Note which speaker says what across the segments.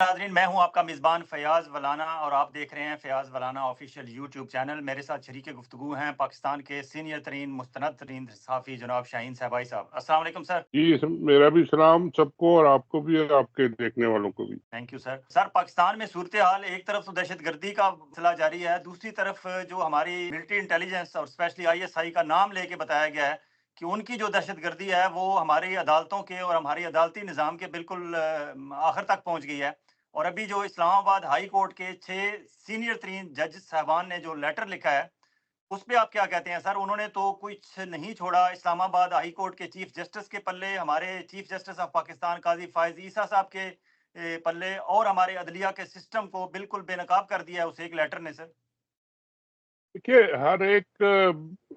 Speaker 1: ناظرین، میں ہوں آپ کا میزبان فیاض ولانا اور آپ دیکھ رہے ہیں فیاض ولانا آفیشیل یوٹیوب چینل۔ میرے ساتھ شریک گفتگو ہیں پاکستان کے سینئر ترین مستند ترین صحافی جناب شاہین صاحبائی صاحب۔ السلام علیکم سر۔
Speaker 2: جی میرا بھی سلام سب کو، اور آپ کو بھی اور آپ کے دیکھنے والوں کو بھی۔
Speaker 1: Thank you sir. Sir, Pakistan میں صورتحال ایک طرف تو دہشت گردی کا مسئلہ جاری ہے، دوسری طرف جو ہماری ملٹری انٹیلیجنس اور اسپیشلی ISI کا نام لے کے بتایا گیا ہے کہ ان کی جو دہشت گردی ہے وہ ہماری عدالتوں کے اور ہماری عدالتی نظام کے بالکل آخر تک پہنچ گئی ہے۔ اور ابھی جو اسلام آباد ہائی کورٹ کے 6 سینئر ترین جج صاحبان نے جو لیٹر لکھا ہے اس پہ آپ کیا کہتے ہیں سر؟ انہوں نے تو کچھ نہیں چھوڑا اسلام آباد ہائی کورٹ کے چیف جسٹس کے پلے، ہمارے چیف جسٹس آف پاکستان قاضی فائز عیسیٰ صاحب کے پلے، اور ہمارے عدلیہ کے سسٹم کو بالکل بے نقاب کر دیا ہے اس ایک لیٹر نے سر۔
Speaker 2: دیکھیے، ہر ایک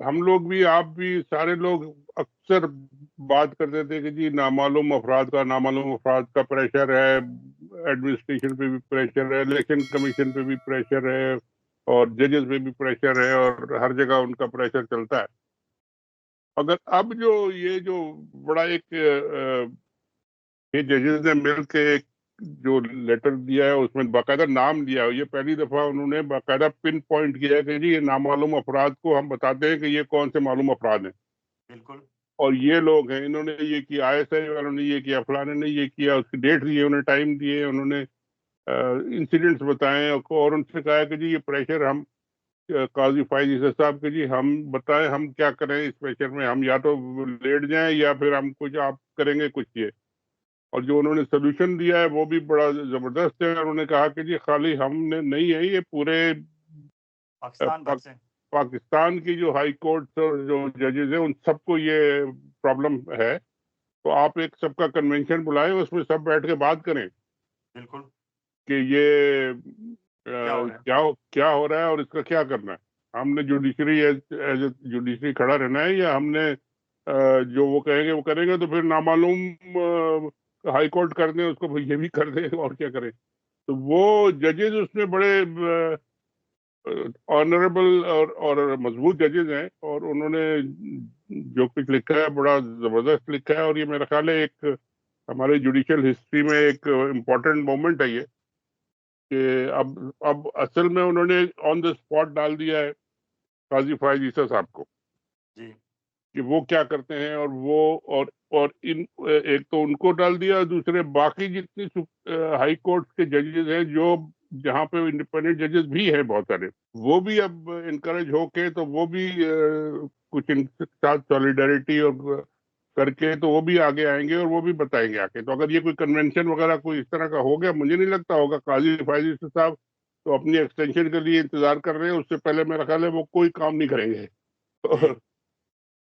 Speaker 2: ہم لوگ بھی، آپ بھی، سارے لوگ اکثر بات کرتے تھے کہ جی نامعلوم افراد کا پریشر ہے، ایڈمنسٹریشن پہ بھی پریشر ہے، الیکشن کمیشن پہ بھی پریشر ہے، اور ججز پہ بھی پریشر ہے، اور ہر جگہ ان کا پریشر چلتا ہے۔ اگر اب جو بڑا ایک یہ ججز نے مل کے ایک جو لیٹر دیا ہے اس میں باقاعدہ نام دیا ہے، یہ پہلی دفعہ انہوں نے باقاعدہ پن پوائنٹ کیا ہے کہ جی یہ نامعلوم افراد کو ہم بتاتے ہیں کہ یہ کون سے معلوم افراد ہیں،
Speaker 1: بالکل۔
Speaker 2: اور یہ لوگ ہیں، انہوں نے یہ کیا، ISI والوں نے یہ کیا، فلانے نے یہ کیا، اس کی ڈیٹ دی ہے، انہوں نے ٹائم دیے، انہوں نے انسیڈنٹس بتائے، اور ان سے کہا ہے کہ جی یہ پریشر ہم قاضی فائز عیسیٰ صاحب کے جی ہم بتائیں ہم کیا کریں اس پریشر میں، ہم یا تو لیٹ جائیں یا پھر ہم کچھ آپ کریں گے کچھ یہ۔ اور جو انہوں نے سولوشن دیا ہے وہ بھی بڑا زبردست ہے۔ انہوں نے کہا کہ جی خالی ہم نے نہیں ہے، یہ پورے
Speaker 1: پاکستان بھر سے
Speaker 2: پاکستان کی جو ہائی کورٹ اور جو ججز ہیں ان سب کو یہ پرابلم ہے، تو آپ ایک سب کا کنونشن بلائیں، اس میں سب بیٹھ کے بات کریں
Speaker 1: بالکل
Speaker 2: کہ یہ
Speaker 1: کیا ہو رہا ہے۔
Speaker 2: کیا ہو رہا ہے اور اس کا کیا کرنا ہے۔ ہم نے جوڈیشری ایز اے جوڈیشری کھڑا رہنا ہے، یا ہم نے جو وہ کہیں گے وہ کریں گے، تو پھر نامعلوم ہائی کورٹ کر دیں اس کو، یہ بھی کر دیں اور کیا کریں۔ تو وہ ججز اس میں بڑے آنریبل اور مضبوط ججز ہیں، اور انہوں نے جو کچھ لکھا ہے بڑا زبردست لکھا ہے، اور یہ میرا خیال ہے ایک ہمارے جوڈیشل ہسٹری میں ایک امپورٹنٹ مومنٹ ہے یہ، کہ اب اصل میں انہوں نے آن دا اسپاٹ ڈال دیا ہے قاضی فائز عیسیٰ صاحب کو
Speaker 1: جی
Speaker 2: کہ وہ کیا کرتے ہیں، اور ایک تو ان کو ڈال دیا، دوسرے باقی جتنی ہائی کورٹ کے ججز ہیں جو جہاں پہ انڈیپینڈنٹ ججز بھی ہیں بہت سارے، وہ بھی اب انکریج ہو کے تو وہ بھی کچھ ان کے ساتھ سولیڈیرٹی اور کر کے تو وہ بھی آگے آئیں گے اور وہ بھی بتائیں گے آگے۔ تو اگر یہ کوئی کنونشن وغیرہ کوئی اس طرح کا ہو گیا، مجھے نہیں لگتا ہوگا، قاضی فائز عیسیٰ صاحب تو اپنی ایکسٹینشن کے لیے انتظار کر رہے ہیں، اس سے پہلے میرا خیال ہے وہ کوئی کام نہیں کریں گے۔
Speaker 1: جی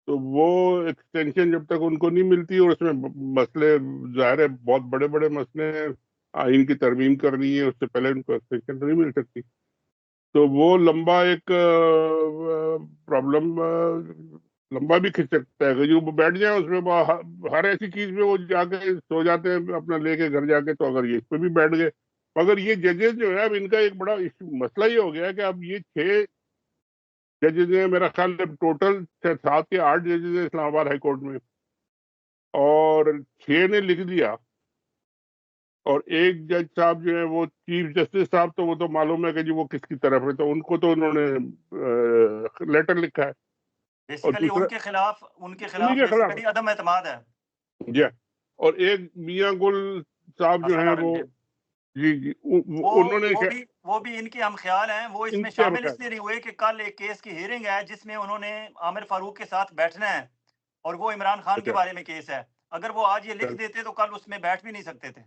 Speaker 2: تو وہ ایکسٹینشن جب تک ان کو نہیں ملتی، اور اس میں مسئلے ظاہر ہے بہت بڑے بڑے مسئلے ہیں، آئین کی ترمیم کرنی ہے، اس سے پہلے ان کو ایکسٹینشن تو نہیں مل سکتی، تو وہ لمبا ایک پرابلم لمبا بھی کھنچ سکتا ہے کہ جو بیٹھ جائیں اس میں ہر ایسی چیز میں وہ جا کے سو جاتے ہیں اپنا لے کے گھر جا کے، تو اگر یہ اس پہ بھی بیٹھ گئے، مگر یہ ججز جو ہے اب ان کا ایک بڑا مسئلہ یہ ہو گیا ہے کہ اب یہ 6 ججز ہیں، میرا خیال ہے ٹوٹل 7 یا 8 ججز ہیں اسلام آباد ہائی کورٹ میں، اور 6 نے لکھ دیا، اور ایک جج صاحب جو ہیں وہ چیف جسٹس صاحب، تو وہ تو معلوم ہے کہ جی وہ کس کی طرف ہے، تو ان کو تو انہوں نے لیٹر لکھا ہے، اور
Speaker 1: بیسیکلی
Speaker 2: دوسرا
Speaker 1: ان کے
Speaker 2: انہی
Speaker 1: خلاف
Speaker 2: کے خلاف
Speaker 1: بیسیکلی عدم اعتماد ہے۔
Speaker 2: جی، اور ایک میاں گل صاحب جو
Speaker 1: حسن
Speaker 2: ہیں وہ،
Speaker 1: اورنگزیب،
Speaker 2: جی
Speaker 1: وہ
Speaker 2: انہوں نے
Speaker 1: وہ بھی ان کے ہم خیال ہیں، وہ اس
Speaker 2: ان
Speaker 1: میں
Speaker 2: کے
Speaker 1: شامل اس لیے نہیں ہوئے کہ کل ایک کیس کی ہیئرنگ ہے جس میں انہوں نے عامر فاروق کے ساتھ بیٹھنا ہے، اور وہ عمران خان کے
Speaker 2: اچھا،
Speaker 1: بارے میں کیس ہے۔ اگر وہ آج یہ لکھ دیتے تو کل اس میں بیٹھ بھی نہیں سکتے تھے۔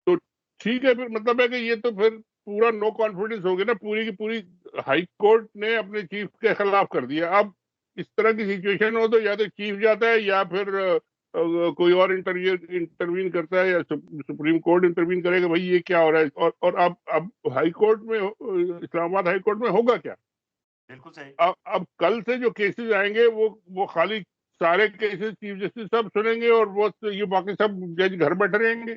Speaker 2: تو ٹھیک ہے، پھر مطلب ہے کہ یہ تو پھر پورا نو کانفیڈنس ہو گیا نا، پوری کی پوری ہائی کورٹ نے اپنے چیف کے خلاف کر دیا۔ اب اس طرح کی سچویشن ہو تو یا تو چیف جاتا ہے، یا پھر کوئی اور انٹروین کرتا ہے، یا سپریم کورٹ انٹروین کرے گا بھائی یہ کیا ہو رہا ہے، اور اب ہائی کورٹ میں اسلام آباد ہائی کورٹ میں ہوگا کیا؟
Speaker 1: بالکل صحیح۔
Speaker 2: اب کل سے جو کیسز آئیں گے وہ خالی سارے کیسز چیف جسٹس سب سنیں گے، اور وہ یہ باقی سب جج گھر بیٹھے رہیں گے،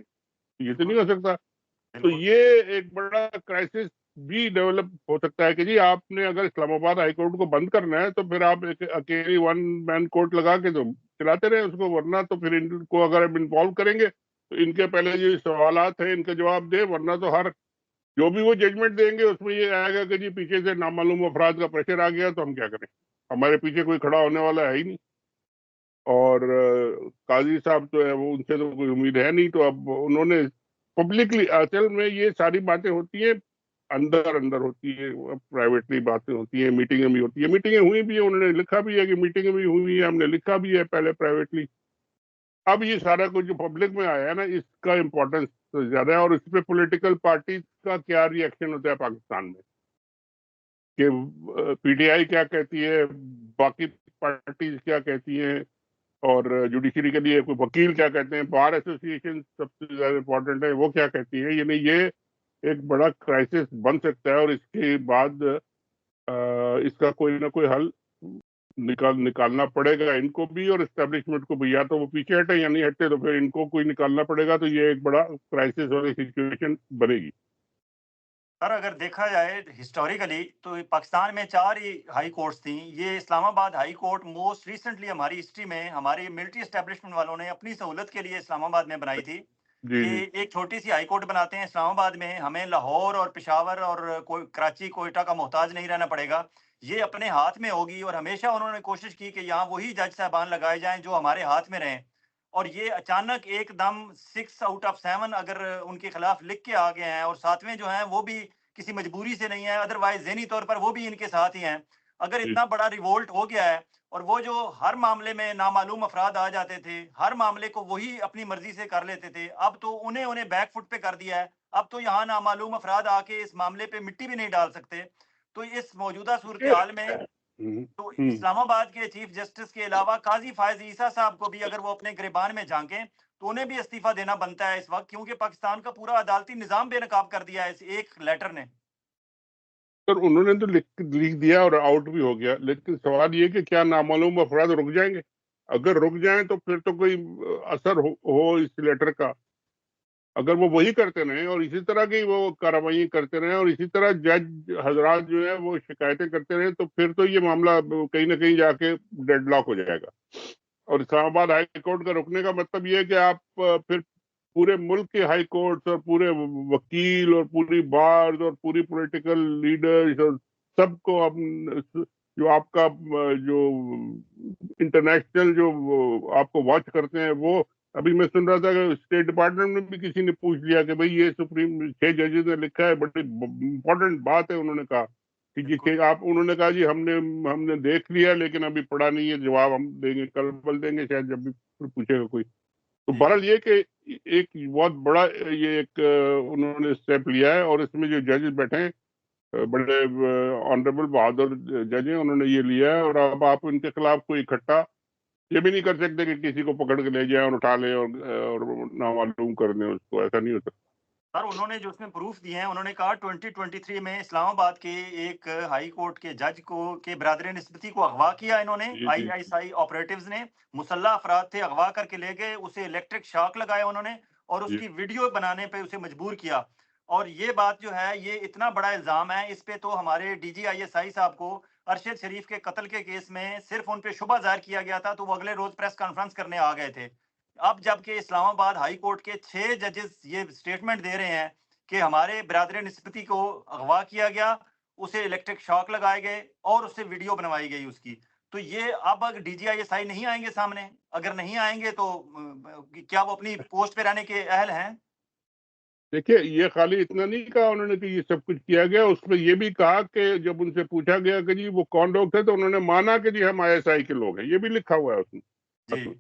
Speaker 2: یہ تو
Speaker 1: بالکل
Speaker 2: نہیں ہو سکتا۔ تو
Speaker 1: بالکل
Speaker 2: یہ ایک بڑا کرائسس بھی ڈیولپ ہو سکتا ہے کہ جی آپ نے اگر اسلام آباد ہائی کورٹ کو بند کرنا ہے تو پھر آپ ایک اکیلی 1 مین کورٹ لگا کے تو چلاتے رہے اس کو، ورنہ تو پھر ان کو اگر آپ انوالو کریں گے تو ان کے پہلے جو سوالات ہیں ان کا جواب دے، ورنہ تو ہر جو بھی وہ ججمنٹ دیں گے اس میں یہ آئے گا کہ جی پیچھے سے نامعلوم افراد کا پریشر آ گیا تو ہم کیا کریں، ہمارے پیچھے کوئی کھڑا ہونے والا ہے ہی نہیں، اور قاضی صاحب تو ہے وہ ان سے تو کوئی امید ہے نہیں، تو اب انہوں نے پبلکلی، اصل میں یہ ساری باتیں ہوتی ہیں اندر اندر ہوتی ہے، پرائیویٹلی باتیں ہوتی ہیں، میٹنگیں بھی ہوتی ہیں، میٹنگیں ہوئی بھی ہیں، انہوں نے لکھا بھی ہے کہ میٹنگیں بھی ہوئی ہیں، ہم نے لکھا بھی ہے پہلے پرائیویٹلی۔ اب یہ سارا کچھ جو پبلک میں آیا ہے نا، اس کا امپورٹنس زیادہ ہے، اور اس پہ پولیٹیکل پارٹیز کا کیا ری ایکشن ہوتا ہے پاکستان میں، کہ پی ٹی آئی کیا کہتی ہے، باقی پارٹیز کیا کہتی ہیں، اور جوڈیشری کے لیے کوئی وکیل کیا کہتے ہیں، بار ایسوسی ایشن سب سے زیادہ امپورٹنٹ ہے، وہ کیا کہتی ہے، یعنی یہ ایک بڑا کرائسس بن سکتا ہے، اور اس کے بعد اس کا کوئی نہ کوئی حل نکالنا پڑے گا ان کو بھی اور اسٹیبلشمنٹ کو بھی، یا تو وہ پیچھے ہٹے یا نہیں ہٹے، تو پھر ان کو کوئی نکالنا پڑے گا، تو یہ ایک بڑا کرائسس والی سچویشن بنے گی۔
Speaker 1: سر اگر دیکھا جائے ہسٹوریکلی تو پاکستان میں 4 ہی ہائی کورٹس تھیں، یہ اسلام آباد ہائی کورٹ موسٹ ریسنٹلی ہماری ہسٹری میں ہماری ملٹری اسٹیبلشمنٹ والوں نے اپنی سہولت کے لیے اسلام آباد میں بنائی تھی
Speaker 2: جی
Speaker 1: کہ
Speaker 2: جی
Speaker 1: ایک چھوٹی سی ہائی کورٹ بناتے ہیں اسلام آباد میں، ہمیں لاہور اور پشاور اور کوئی کراچی کوئٹہ کا محتاج نہیں رہنا پڑے گا، یہ اپنے ہاتھ میں ہوگی، اور ہمیشہ انہوں نے کوشش کی کہ یہاں وہی جج صاحبان لگائے جائیں جو ہمارے ہاتھ میں رہیں، اور یہ اچانک ایک دم 6 آؤٹ آف 7 اگر ان کے خلاف لکھ کے آ گئے ہیں، اور 7ویں جو ہیں وہ بھی کسی مجبوری سے نہیں ہے، ادروائز ذہنی طور پر وہ بھی ان کے ساتھ ہی ہیں، اگر
Speaker 2: جی
Speaker 1: اتنا بڑا ریوولٹ ہو گیا ہے، اور وہ جو ہر معاملے میں نامعلوم افراد آ جاتے تھے، ہر معاملے کو وہی اپنی مرضی سے کر لیتے تھے، اب تو انہیں بیک فٹ پہ کر دیا ہے، اب تو یہاں نامعلوم افراد آ کے اس معاملے پہ مٹی بھی نہیں ڈال سکتے، تو اس موجودہ صورتحال میں
Speaker 2: ہوں
Speaker 1: تو
Speaker 2: ہوں
Speaker 1: اسلام آباد کے چیف جسٹس کے علاوہ قاضی فائز عیسیٰ صاحب کو بھی اگر وہ اپنے گریبان میں جھانکیں تو انہیں بھی استعفیٰ دینا بنتا ہے اس وقت، کیونکہ پاکستان کا پورا عدالتی نظام بے نقاب کر دیا ہے اس ایک لیٹر نے۔
Speaker 2: سر انہوں نے تو لکھ دیا اور آؤٹ بھی ہو گیا، لیکن سوال یہ کہ کیا نامعلوم افراد رک جائیں گے؟ اگر رک جائیں تو پھر تو کوئی اثر ہو اس لیٹر کا، اگر وہ وہی کرتے رہیں اور اسی طرح کی وہ کارروائی کرتے رہیں اور اسی طرح جج حضرات جو ہیں وہ شکایتیں کرتے رہیں، تو پھر تو یہ معاملہ کہیں نہ کہیں جا کے ڈیڈ لاک ہو جائے گا، اور اسلام آباد ہائی کورٹ کا رکنے کا مطلب یہ ہے کہ آپ پھر پورے ملک کے ہائی کورٹس اور پورے وکیل اور پوری بارز اور پوری پولیٹیکل لیڈرز اور سب کو جو آپ کا جو انٹرنیشنل جو آپ کو واچ کرتے ہیں، وہ ابھی میں سن رہا تھا کہ اسٹیٹ ڈپارٹمنٹ میں بھی کسی نے پوچھ لیا کہ بھئی یہ سپریم 6 ججز نے لکھا ہے، بڑی امپورٹنٹ بات ہے، انہوں نے کہا کہ جی
Speaker 1: بالکل
Speaker 2: انہوں نے کہا جی ہم نے دیکھ لیا لیکن ابھی پڑھا نہیں ہے، جواب ہم دیں گے کل بل دیں گے شاید، جب بھی پوچھے گا کوئی۔ تو
Speaker 1: جی
Speaker 2: بہرحال یہ کہ ایک بہت بڑا یہ ایک انہوں نے اسٹیپ لیا ہے، اور اس میں جو ججز بیٹھے ہیں بڑے آنریبل بہادر جج ہیں، انہوں نے یہ لیا ہے، اور اب آپ ان کے خلاف کوئی اکٹھا یہ بھی نہیں کر سکتے کہ کسی کو پکڑ کے لے جائیں اور اٹھا لیں اور نامعلوم کر دیں اس کو، ایسا نہیں ہوتا۔
Speaker 1: سر انہوں نے جو اس میں پروف دیے ہیں، انہوں نے کہا 2023 میں اسلام آباد کے ایک ہائی کورٹ کے جج کو کے برادر نسبتی کو اغوا کیا انہوں نے،
Speaker 2: جی جی
Speaker 1: ISI آپریٹیوز نے، مسلح افراد تھے، اغوا کر کے لے گئے، اسے الیکٹرک شاک لگایا انہوں نے، اور اس
Speaker 2: جی
Speaker 1: کی ویڈیو بنانے پہ اسے مجبور کیا، اور یہ بات جو ہے یہ اتنا بڑا الزام ہے، اس پہ تو ہمارے DG ISI صاحب کو ارشد شریف کے قتل کے کیس میں صرف ان پہ شبہ ظاہر کیا گیا تھا، تو وہ اگلے روز پریس کانفرنس کرنے آ گئے تھے، اب جب کہ اسلام آباد ہائی کورٹ کے 6 ججز یہ سٹیٹمنٹ دے رہے ہیں کہ ہمارے برادر نسبتی کو اغوا کیا گیا، اسے الیکٹرک شاک لگائے گئے، اور اس سے ویڈیو بنوائی گئی اس کی، تو یہ اب اگر DG ISI نہیں آئیں گے سامنے، اگر نہیں آئیں گے تو کیا وہ اپنی پوسٹ پہ رہنے کے اہل ہیں؟
Speaker 2: دیکھیے یہ خالی اتنا نہیں کہا انہوں نے کہ یہ سب کچھ کیا گیا، اس میں یہ بھی کہا کہ جب ان سے پوچھا گیا کہ جی وہ کون لوگ تھے، تو انہوں نے مانا کہ جی ہم ISI کے لوگ ہیں، یہ بھی لکھا ہوا ہے اس میں
Speaker 1: جی
Speaker 2: اصل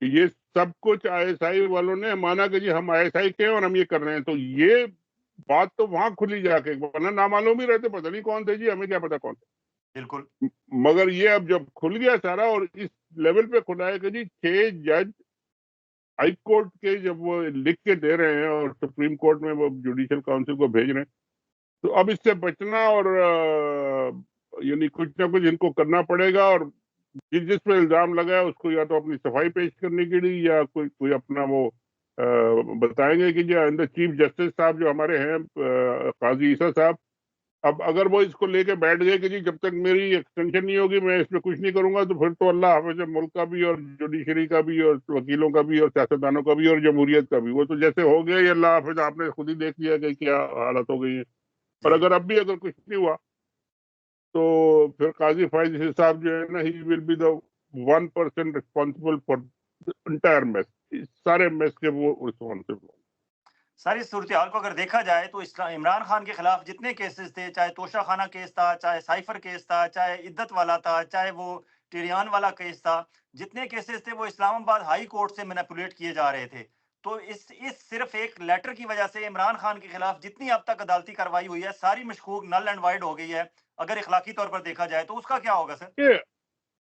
Speaker 2: کہ یہ سب کچھ ISI والوں نے مانا کہ جی ہم ISI کے ہیں اور ہم یہ کر رہے ہیں، تو یہ بات تو وہاں کھلی جا کے، ورنہ نامعلوم ہی رہتے، پتہ نہیں کون تھے جی، ہمیں کیا پتا کون تھے،
Speaker 1: بالکل
Speaker 2: مگر یہ اب جب کھل گیا سارا اور اس لیول پہ کھلا ہے کہ جی 6 جج ہائی کورٹ کے جب وہ لکھ کے دے رہے ہیں اور سپریم کورٹ میں وہ جوڈیشل کاؤنسل کو بھیج رہے ہیں، تو اب اس سے بچنا اور یعنی کچھ نہ کچھ ان کو کرنا پڑے گا، اور جس پہ الزام لگا ہے اس کو یا تو اپنی صفائی پیش کرنے کے لیے یا کوئی اپنا وہ بتائیں گے کہ جو چیف جسٹس صاحب جو ہمارے ہیں قاضی عیسیٰ صاحب، اب اگر وہ اس کو لے کے بیٹھ گئے کہ جی جب تک میری ایکسٹینشن نہیں ہوگی میں اس پہ کچھ نہیں کروں گا، تو پھر تو اللہ حافظ ہے ملک کا بھی اور جوڈیشری کا بھی اور وکیلوں کا بھی اور سیاستدانوں کا بھی اور جمہوریت کا بھی. وہ تو جیسے ہو گیا یہ اللہ حافظ، آپ نے خود ہی دیکھ لیا کہ کیا حالت ہو گئی ہے. اور
Speaker 1: جی
Speaker 2: اگر اب بھی اگر کچھ نہیں ہوا تو پھر قاضی فائز صاحب جو ہے نا، he will be the 1% responsible for entire mess, سارے میس کے وہ ریسپانسبل.
Speaker 1: ساری صورتحال کو اگر دیکھا جائے تو عمران خان کے خلاف جتنے کیسز تھے، چاہے توشہ خانہ کیس تھا، چاہے سائفر کیس تھا، چاہے عدت والا تھا، چاہے وہ ٹیریان والا کیس تھا، جتنے کیسز تھے وہ اسلام آباد ہائی کورٹ سے مینیپولیٹ کیے جا رہے تھے. تو اس صرف ایک لیٹر کی وجہ سے عمران خان کے خلاف جتنی اب تک عدالتی کارروائی ہوئی ہے ساری مشکوک نل اینڈ وائڈ ہو گئی ہے. اگر اخلاقی طور پر دیکھا جائے تو اس کا کیا ہوگا سر؟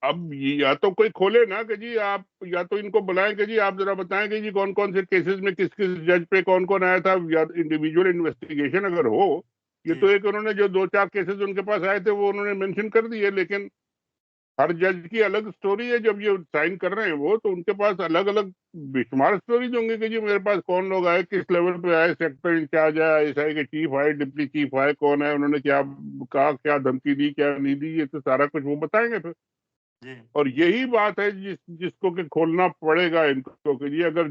Speaker 2: اب یا تو کوئی کھولے نا کہ جی آپ، یا تو ان کو بلائیں کہ جی آپ ذرا بتائیں کہ جی کون کون سے کیسز میں کس کس جج پہ کون کون آیا تھا، یا انڈیویجول انویسٹیگیشن اگر ہو. یہ
Speaker 1: جی
Speaker 2: تو ایک انہوں نے جو 2-4 کیسز ان کے پاس آئے تھے وہ انہوں نے مینشن کر دیے، لیکن ہر جج کی الگ سٹوری ہے. جب یہ سائن کر رہے ہیں وہ تو ان کے پاس الگ الگ بے شمار سٹوریز ہوں گے کہ جی میرے پاس کون لوگ آئے، کس لیول پہ آئے، سیکٹر انچارج آئے، ایس آئی کے چیف آئے، ڈپٹی چیف آئے، کون ہے، انہوں نے کیا کہا، کیا دھمکی دی، کیا نہیں دی، یہ تو سارا کچھ وہ بتائیں گے پھر.
Speaker 1: جی
Speaker 2: اور یہی بات ہے جس کو کہ کھولنا پڑے گا ان کو کہ جی اگر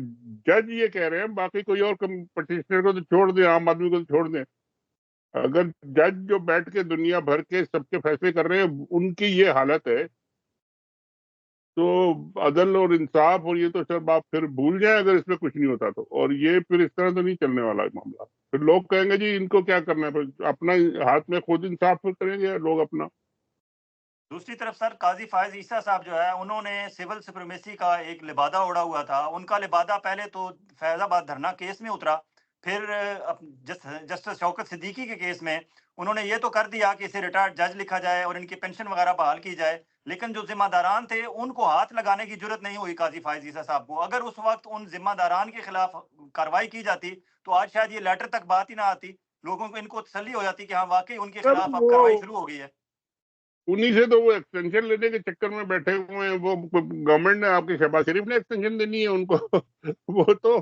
Speaker 2: جج یہ کہہ رہے ہیں، باقی کوئی اور پٹیشنر کو تو چھوڑ دیں، عام آدمی کو تو چھوڑ دیں. اگر جج جو بیٹھ کے دنیا بھر کے سب کے فیصلے کر رہے ہیں ان کی یہ حالت ہے تو عدل اور انصاف اور یہ تو سب آپ پھر بھول جائیں اگر اس میں کچھ نہیں ہوتا تو. اور یہ پھر اس طرح تو نہیں چلنے والا ہے معاملہ. پھر لوگ کہیں گے جی ان کو کیا کرنا ہے، پھر اپنا ہاتھ میں خود انصاف پھر کریں گے لوگ اپنا.
Speaker 1: دوسری طرف سر قاضی فائز عیسیٰ صاحب جو ہے انہوں نے سول سپریمیسی کا ایک لبادہ اڑا ہوا تھا. ان کا لبادہ پہلے تو فیض آباد دھرنا کیس میں اترا، پھر جسٹس شوکت صدیقی کے کیس میں انہوں نے یہ تو کر دیا کہ اسے ریٹائرڈ جج لکھا جائے اور ان کی پینشن وغیرہ بحال کی جائے، لیکن جو ذمہ داران تھے ان کو ہاتھ لگانے کی جرت نہیں ہوئی قاضی فائز عیسیٰ صاحب کو. اگر اس وقت ان ذمہ داران کے خلاف کارروائی کی جاتی تو آج شاید یہ لیٹر تک بات ہی نہ آتی، لوگوں کو ان کو تسلی ہو جاتی کہ ہاں واقعی ان کے
Speaker 2: سر
Speaker 1: خلاف اب
Speaker 2: وہ
Speaker 1: کارروائی شروع ہو گئی ہے.
Speaker 2: انہی سے تو وہ ایکسٹینشن لینے کے چکر میں بیٹھے ہوئے ہیں. وہ گورنمنٹ نے آپ کی شہباز شریف نے ایکسٹینشن دینی ہے ان کو وہ تو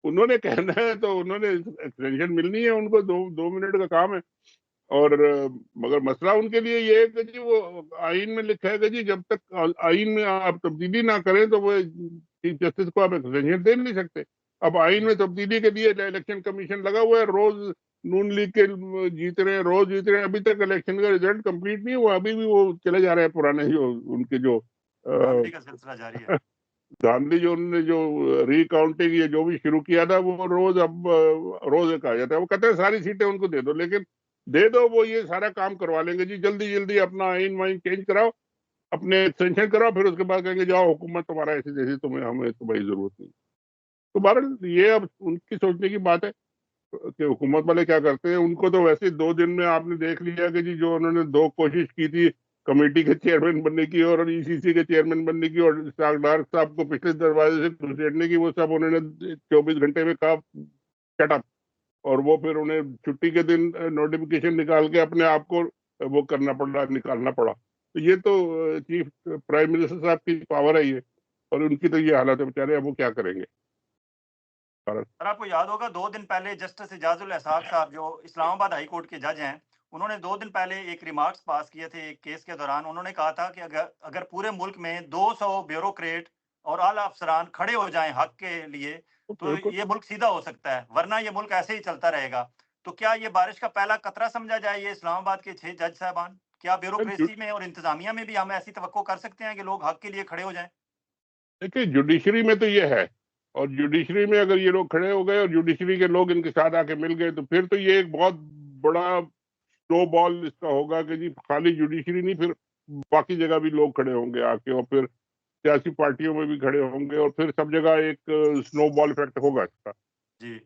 Speaker 2: انہوں نے کہنا ہے تو انہوں نے ایکسٹینشن ملنی ہے ان کو، 2 منٹ کا کام ہے. اور مگر مسئلہ ان کے لیے یہ ہے کہ جی وہ آئین میں لکھا ہے کہ جی جب تک آئین میں آپ تبدیلی نہ کریں تو وہ چیف جسٹس کو آپ ایکسٹینشن دے نہیں سکتے. اب آئین میں تبدیلی کے لیے الیکشن کمیشن لگا ہوا ہے، روز نون لیگ کے جیت رہے ہیں، روز جیت رہے ہیں. ابھی تک الیکشن کا رزلٹ کمپلیٹ نہیں ہوا، ابھی بھی وہ چلے جا رہے ہیں پرانے جو ان کے جو
Speaker 1: دھاندلی کا سلسلہ جاری ہے.
Speaker 2: دھاندلی جو انہوں نے جو ری کاؤنٹنگ یہ جو بھی شروع کیا تھا وہ روز اب روز کہا جاتا ہے. وہ کہتے ہیں ساری سیٹیں ان کو دے دو، لیکن دے دو وہ یہ سارا کام کروا لیں گے جی جلدی جلدی اپنا آئین وائن چینج کراؤ، اپنے ایکسٹینشن کراؤ، پھر اس کے بعد کہیں گے جاؤ حکومت تمہارا ایسی جیسی تمہیں ہمیں تمہاری ضرورت نہیں. تو بہرحال یہ اب ان کی سوچنے کی بات ہے کہ حکومت والے کیا کرتے ہیں. ان کو تو ویسے 2 دن میں آپ نے دیکھ لیا کہ جی جو انہوں نے 2 کوشش کی تھی کمیٹی کے چیئرمین بننے کی اور ای سی سی کے چیئرمین بننے کی اور اسحاق ڈار صاحب کو پچھلے دروازے سے گھسیٹنے کی، وہ سب انہوں نے 24 گھنٹے میں کہا شٹ اپ. اور وہ پھر انہیں چھٹی کے دن نوٹیفیکیشن نکال کے اپنے آپ کو وہ کرنا پڑا، نکالنا پڑا. تو یہ تو چیف پرائم منسٹر صاحب کی پاور ہے یہ، اور ان کی تو یہ حالت ہے بیچارے. اب وہ کیا کریں گے.
Speaker 1: سر آپ کو یاد ہوگا 2 دن پہلے جسٹس اعجاز الاسحاق صاحب جو اسلام آباد ہائی کورٹ کے جج ہیں، انہوں نے 2 دن پہلے ایک ریمارکس پاس کیے تھے ایک کیس کے دوران. انہوں نے کہا تھا کہ اگر پورے ملک میں 200 بیوروکریٹ اور اعلیٰ افسران کھڑے ہو جائیں حق کے لیے تو
Speaker 2: بالکل.
Speaker 1: یہ ملک سیدھا ہو سکتا ہے، ورنہ یہ ملک ایسے ہی چلتا رہے گا. تو کیا یہ بارش کا پہلا قطرہ سمجھا جائے یہ اسلام آباد کے 6 جج صاحبان؟ کیا بیوروکریسی میں اور انتظامیہ میں بھی ہم ایسی توقع کر سکتے ہیں کہ لوگ حق کے لیے کھڑے ہو جائیں؟
Speaker 2: دیکھیے جوڈیشری میں تو یہ ہے، اور جوڈیشری میں اگر یہ لوگ کھڑے ہو گئے اور جوڈیشری کے لوگ ان کے ساتھ آ کے مل گئے تو پھر تو یہ ایک بہت بڑا سنو بال اس کا ہوگا کہ جی خالی جوڈیشری نہیں، پھر باقی جگہ بھی لوگ کھڑے ہوں گے آ کے، اور پھر سیاسی پارٹیوں میں بھی کھڑے ہوں گے، اور پھر سب جگہ ایک سنو بال افیکٹ ہوگا اس کا.
Speaker 1: جی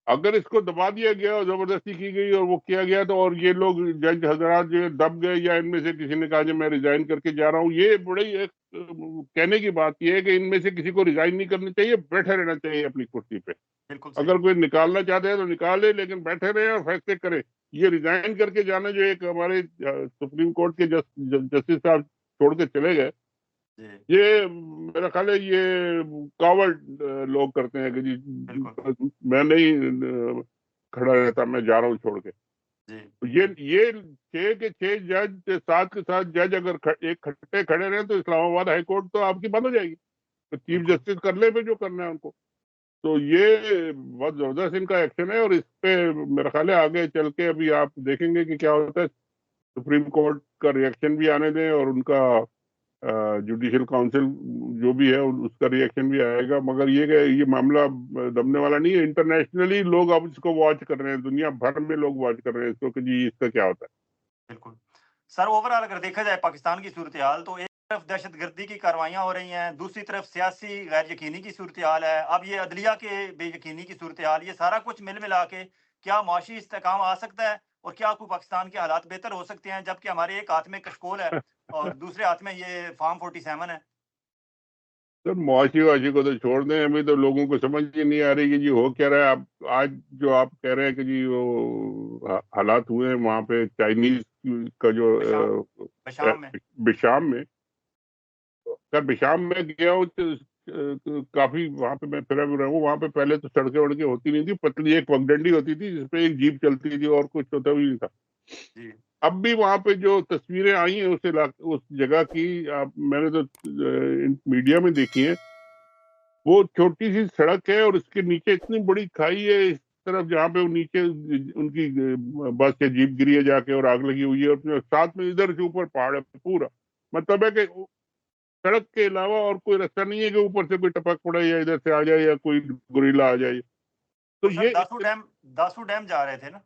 Speaker 2: اگر اس کو دبا دیا گیا اور زبردستی کی گئی اور وہ کیا گیا تو، اور یہ لوگ جج حضرات جو دب گئے یا ان میں سے کسی نے کہا کہ میں ریزائن کر کے جا رہا ہوں، یہ بڑی ایک کہنے کی بات یہ ہے کہ ان میں سے کسی کو ریزائن نہیں کرنا چاہیے، بیٹھے رہنا چاہیے اپنی کرسی پہ.
Speaker 1: بالکل صحیح.
Speaker 2: اگر کوئی نکالنا چاہتے ہیں تو نکالے، لیکن بیٹھے رہے اور فیصلے کرے. یہ ریزائن کر کے جانا جو ایک ہمارے سپریم کورٹ کے جسٹس صاحب چھوڑ کے چلے گئے،
Speaker 1: جی
Speaker 2: یہ میرا خیال ہے یہ کاورڈ لوگ کرتے ہیں کہ جی
Speaker 1: بالکل.
Speaker 2: میں نہیں کھڑا رہتا، میں جا رہا ہوں چھوڑ کے.
Speaker 1: جی
Speaker 2: یہ 6 کے 6 جج 7 کے 7 جج اگر ایک کھٹے کھڑے رہے تو اسلام آباد ہائی کورٹ تو آپ کی بند ہو جائے گی. تو چیف
Speaker 1: بالکل
Speaker 2: جسٹس کر لے پہ جو کرنا ہے ان کو. تو یہ بہت زبردست ان کا ایکشن ہے, اور اس پہ میرا خیال ہے آگے چل کے ابھی آپ دیکھیں گے کہ کیا ہوتا ہے. سپریم کورٹ کا ریئیکشن بھی آنے دیں, اور ان کا جوڈیشل کاؤنسل جو بھی ہے اس کا ریئیکشن بھی آئے گا. مگر یہ کہ یہ معاملہ دبنے والا نہیں ہے. انٹرنیشنلی لوگ اب اس کو واچ کر رہے ہیں, دنیا بھر میں لوگ واچ کر رہے ہیں اس کو کہ جی اس کا کیا ہوتا ہے.
Speaker 1: بالکل سر, اوور آل اگر دیکھا جائے پاکستان کی صورتحال تو ایک طرف دہشت گردی کی کاروائیاں ہو رہی ہیں, دوسری طرف سیاسی غیر یقینی کی صورتحال ہے, اب یہ عدلیہ کے بے یقینی کی صورتحال, یہ سارا کچھ مل ملا کے کیا معاشی استحکام آ سکتا ہے, اور کیا کوئی پاکستان کے حالات بہتر ہو سکتے ہیں, جبکہ ہمارے ایک ہاتھ میں کشکول ہے اور دوسرے ہاتھ میں یہ فارم 47 ہے.
Speaker 2: سر معاشی کو تو چھوڑ دیں, ابھی تو لوگوں کو سمجھ ہی نہیں آ رہی کہ جی ہو کیا رہا ہے. اب آج جو آپ کہہ رہے ہیں کہ جی وہ حالات ہوئے ہیں وہاں پہ چائنیز کا جو
Speaker 1: بشام میں
Speaker 2: بشام میں, سر بشام میں گیا ہوں کافی, وہاں پہ میں پھرا بھی رہا ہوں. وہاں پہ پہلے تو سڑکیں وڑکیں ہوتی نہیں تھی, پتلی ایک پگڈنڈی ہوتی تھی جس پہ ایک جیپ چلتی تھی اور کچھ ہوتا بھی نہیں تھا.
Speaker 1: جی
Speaker 2: اب بھی وہاں پہ جو تصویریں آئی ہیں اس جگہ کی, میں نے تو میڈیا میں دیکھی ہیں, وہ چھوٹی سی سڑک ہے اور اس کے نیچے اتنی بڑی کھائی ہے اس طرف جہاں پہ نیچے ان کی بس یا جیپ گری ہے جا کے اور آگ لگی ہوئی ہے, اور ساتھ میں ادھر سے اوپر پہاڑ ہے پورا. مطلب ہے کہ سڑک کے علاوہ اور کوئی راستہ نہیں ہے کہ اوپر سے کوئی ٹپک پڑے یا ادھر سے آ جائے یا کوئی گوریلا آ جائے.
Speaker 1: تو
Speaker 2: تو
Speaker 1: سر
Speaker 2: یہ
Speaker 1: داسو ڈیم جا رہے تھے نا؟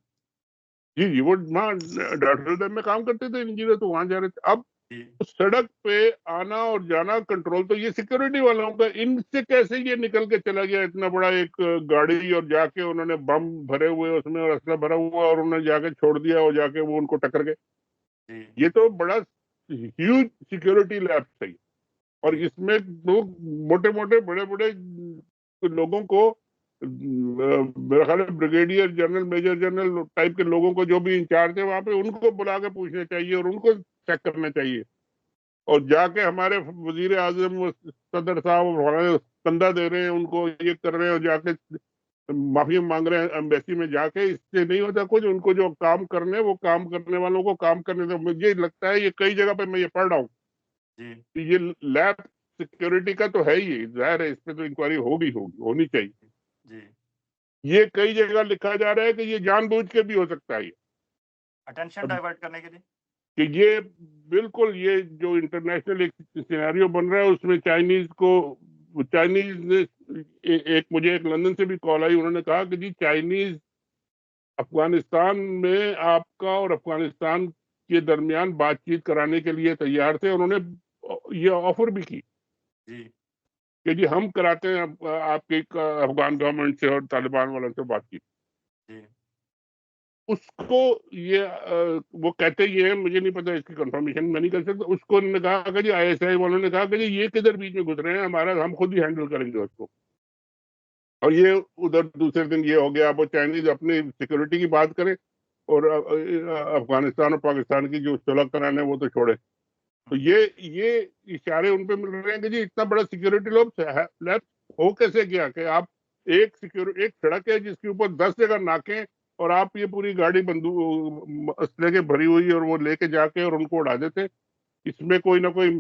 Speaker 2: جی وہ وہاں ڈاکٹر ڈیم میں کام کرتے تھے انجینئر, تو وہاں جا رہے تھے. اب
Speaker 1: جی
Speaker 2: سڑک پہ آنا اور جانا کنٹرول تو یہ سیکورٹی والوں کا, ان سے کیسے یہ نکل کے چلا گیا اتنا بڑا ایک گاڑی, اور جا کے انہوں نے بم بھرے ہوئے اس میں اور اسلحہ بھرا ہوا, اور انہوں نے جا کے چھوڑ دیا اور جا کے وہ ان کو ٹکر گئے.
Speaker 1: جی
Speaker 2: یہ تو بڑا ہیوج سیکورٹی لیپس ہے. اور
Speaker 1: جی
Speaker 2: اس میں لوگ موٹے موٹے بڑے بڑے لوگوں کو, میرا خیال ہے brigadier general major general type کے لوگوں کو جو بھی انچارج ہے وہاں پہ, ان کو بلا کے پوچھنا چاہیے اور ان کو چیک کرنا چاہیے. اور جا کے ہمارے وزیر اعظم صدر صاحب کندھا دے رہے ہیں ان کو, یہ کر رہے ہیں, اور جا کے معافی مانگ رہے ہیں ایمبیسی میں جا کے. اس سے نہیں ہوتا کچھ, ان کو جو کام کرنے وہ کام کرنے والوں کو کام کرنے دیں. مجھے لگتا ہے یہ کئی جگہ پہ میں یہ پڑھ رہا ہوں
Speaker 1: جی
Speaker 2: کہ یہ لیب سیکورٹی کا تو ہے ہی, ظاہر ہے اس پہ تو انکوائری ہونی چاہیے.
Speaker 1: جی
Speaker 2: یہ کئی جگہ لکھا جا رہا ہے کہ یہ جان بوجھ کے بھی ہو سکتا ہے
Speaker 1: اٹینشن ڈائیورٹ کرنے کے لیے.
Speaker 2: کہ یہ بالکل یہ جو انٹرنیشنل ایک سینیریو بن رہا ہے اس میں چائنیز نے مجھے ایک لندن سے بھی کال آئی, انہوں نے کہا کہ جی چائنیز افغانستان میں آپ کا اور افغانستان کے درمیان بات چیت کرانے کے لیے تیار تھے. انہوں نے یہ آفر بھی کی
Speaker 1: جی
Speaker 2: کہ جی ہم کراتے ہیں آپ کی افغان گورنمنٹ سے اور طالبان والوں سے بات چیت.
Speaker 1: جی
Speaker 2: اس کو یہ وہ کہتے یہ ہیں, مجھے نہیں پتا اس کی کنفرمیشن میں نہیں کر سکتا. اس کو نے کہا کہ جی آئی ایس آئی والوں نے کہا کہ جی یہ کدھر بیچ میں گزرے ہیں, ہم خود ہی ہینڈل کریں گے اس کو. اور یہ ادھر دوسرے دن یہ ہو گیا, اب وہ چائنیز اپنی سیکورٹی کی بات کرے اور افغانستان اور پاکستان کی جو صلح کرانا ہے وہ تو چھوڑے. تو یہ اشارے ان پہ مل رہے ہیں کہ جی اتنا بڑا سیکورٹی لیپس ہو کیسے گیا کہ آپ ایک سڑک ہے جس کے اوپر 10 جگہ ناکے, اور آپ یہ پوری گاڑی بندوق اسلحے کے بھری ہوئی اور وہ لے کے جا کے اور ان کو اڑا دیتے. اس میں کوئی نہ کوئی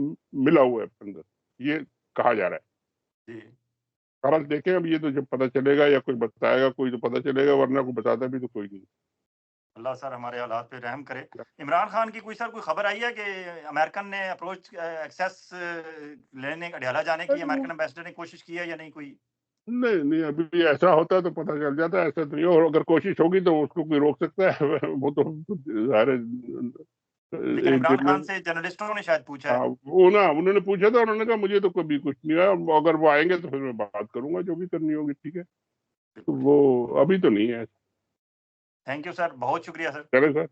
Speaker 2: ملا ہوا ہے اندر, یہ کہا جا رہا ہے.
Speaker 1: جی
Speaker 2: خبر دیکھیں اب یہ تو جب پتہ چلے گا یا کوئی بتائے گا کوئی تو پتہ چلے گا, ورنہ کوئی بتاتا بھی تو کوئی نہیں.
Speaker 1: اللہ سر ہمارے حالات پہ رحم کرے. عمران خان کی کوئی خبر آئی ہے کہ امریکن نے اپروچ ایکسیس لینے ڈھالا جانے کی امریکن امبیسڈر نے کوشش کی ہے یا نہیں کوئی؟
Speaker 2: نہیں ابھی ایسا ہوتا تو پتہ چل جاتا, ایسا تو نہیں. اور اگر کوشش ہوگی تو اس کو کوئی روک سکتا ہے, وہ تو ظاہر
Speaker 1: لیکن عمران خان سے جرنلسٹوں نے شاید پوچھا ہے.
Speaker 2: انہوں نے پوچھا تھا, انہوں نے کہا مجھے تو کبھی کچھ نہیں آیا, اگر وہ آئیں گے تو پھر میں بات کروں گا جو بھی کرنی ہوگی. ٹھیک ہے, تو وہ ابھی تو نہیں ہے.
Speaker 1: تھینک یو سر, بہت شکریہ سر.
Speaker 2: چلے سر.